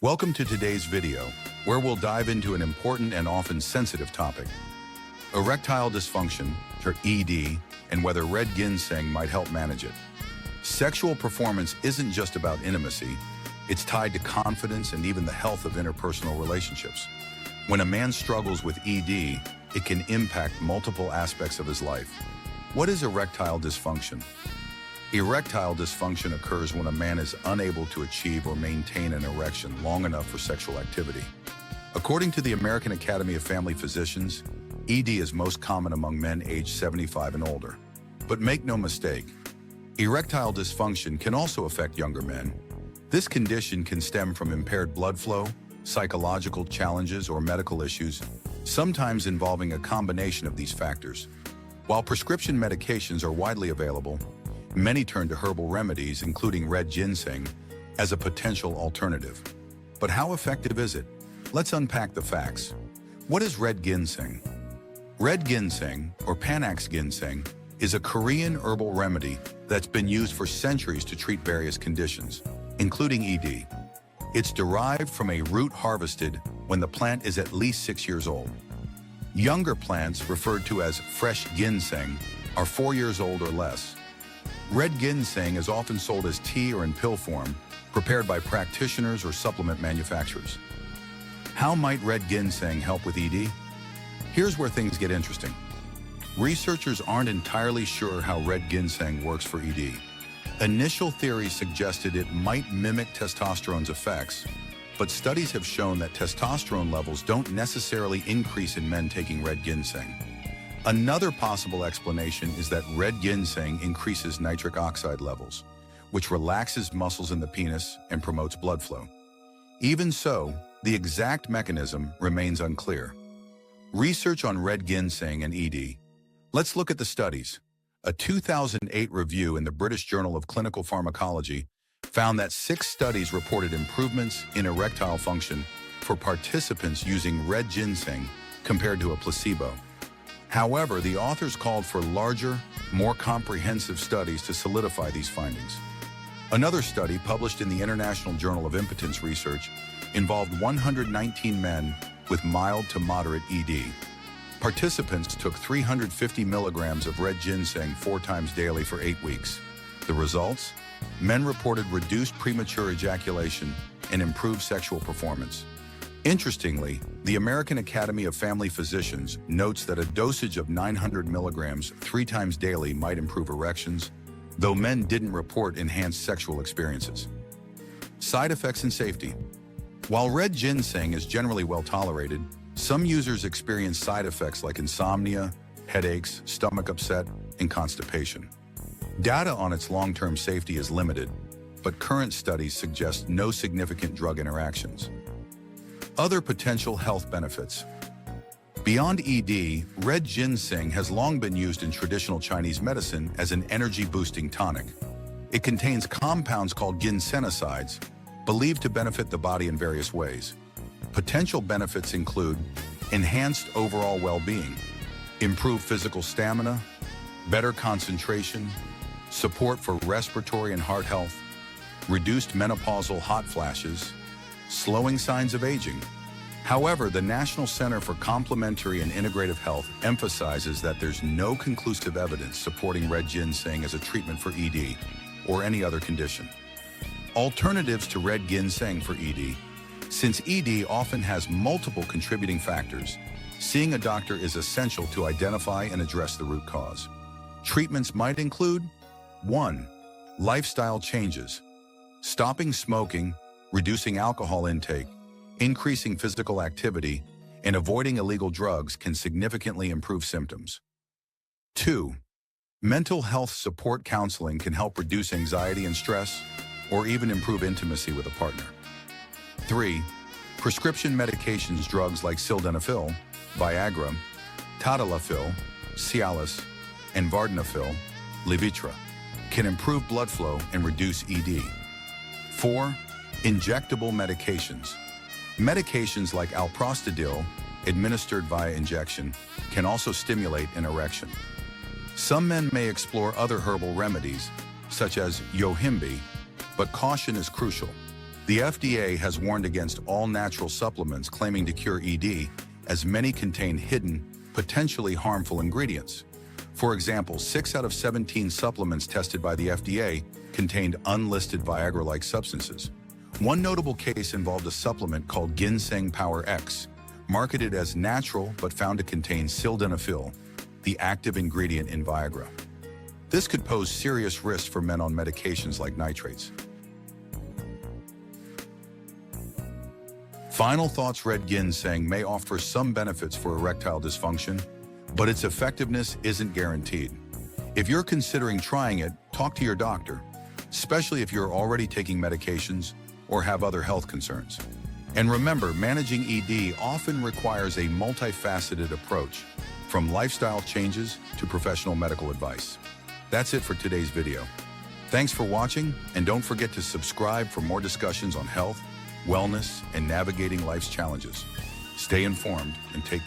Welcome to today's video, where we'll dive into an important and often sensitive topic: erectile dysfunction, or ED, and whether red ginseng might help manage it. Sexual performance isn't just about intimacy, it's tied to confidence and even the health of interpersonal relationships. When a man struggles with ED, it can impact multiple aspects of his life. What is erectile dysfunction? Erectile dysfunction occurs when a man is unable to achieve or maintain an erection long enough for sexual activity. According to the American Academy of Family Physicians, ED is most common among men aged 75 and older. But make no mistake, erectile dysfunction can also affect younger men. This condition can stem from impaired blood flow, psychological challenges, or medical issues, sometimes involving a combination of these factors. While prescription medications are widely available, many turn to herbal remedies, including red ginseng, as a potential alternative. But how effective is it? Let's unpack the facts. What is red ginseng? Red ginseng, or Panax ginseng, is a Korean herbal remedy that's been used for centuries to treat various conditions, including ED. It's derived from a root harvested when the plant is at least 6 years old. Younger plants, referred to as fresh ginseng, are 4 years old or less. Red ginseng is often sold as tea or in pill form, prepared by practitioners or supplement manufacturers. How might red ginseng help with ED? Here's where things get interesting. Researchers aren't entirely sure how red ginseng works for ED. Initial theories suggested it might mimic testosterone's effects, but studies have shown that testosterone levels don't necessarily increase in men taking red ginseng. Another possible explanation is that red ginseng increases nitric oxide levels, which relaxes muscles in the penis and promotes blood flow. Even so, the exact mechanism remains unclear. Research on red ginseng and ED. Let's look at the studies. A 2008 review in the British Journal of Clinical Pharmacology found that 6 studies reported improvements in erectile function for participants using red ginseng compared to a placebo. However, the authors called for larger, more comprehensive studies to solidify these findings. Another study published in the International Journal of Impotence Research involved 119 men with mild to moderate ED. Participants took 350 milligrams of red ginseng 4 times daily for 8 weeks. The results? Men reported reduced premature ejaculation and improved sexual performance. Interestingly, the American Academy of Family Physicians notes that a dosage of 900 milligrams 3 times daily might improve erections, though men didn't report enhanced sexual experiences. Side effects and safety. While red ginseng is generally well tolerated, some users experience side effects like insomnia, headaches, stomach upset, and constipation. Data on its long-term safety is limited, but current studies suggest no significant drug interactions. Other potential health benefits. Beyond ED, red ginseng has long been used in traditional Chinese medicine as an energy-boosting tonic. It contains compounds called ginsenosides, believed to benefit the body in various ways. Potential benefits include enhanced overall well-being, improved physical stamina, better concentration, support for respiratory and heart health, reduced menopausal hot flashes, slowing signs of aging. However, the National Center for Complementary and Integrative Health emphasizes that there's no conclusive evidence supporting red ginseng as a treatment for ED or any other condition. Alternatives to red ginseng for ED. Since ED often has multiple contributing factors, seeing a doctor is essential to identify and address the root cause. Treatments might include 1. Lifestyle changes. Stopping smoking, reducing alcohol intake, increasing physical activity, and avoiding illegal drugs can significantly improve symptoms. 2. Mental health support counseling can help reduce anxiety and stress, or even improve intimacy with a partner. 3. Prescription medications, drugs like sildenafil, Viagra, tadalafil, Cialis, and vardenafil, Levitra, can improve blood flow and reduce ED. 4. Injectable medications. Medications like alprostadil, administered via injection, can also stimulate an erection. Some men may explore other herbal remedies, such as yohimbe, but caution is crucial. The FDA has warned against all natural supplements claiming to cure ED, as many contain hidden, potentially harmful ingredients. For example, 6 out of 17 supplements tested by the FDA contained unlisted Viagra-like substances. One notable case involved a supplement called Ginseng Power X, marketed as natural but found to contain sildenafil, the active ingredient in Viagra. This could pose serious risks for men on medications like nitrates. Final thoughts: red ginseng may offer some benefits for erectile dysfunction, but its effectiveness isn't guaranteed. If you're considering trying it, talk to your doctor, especially if you're already taking medications or have other health concerns. And remember, managing ED often requires a multifaceted approach, from lifestyle changes to professional medical advice. That's it for today's video. Thanks for watching, and don't forget to subscribe for more discussions on health, wellness, and navigating life's challenges. Stay informed and take care.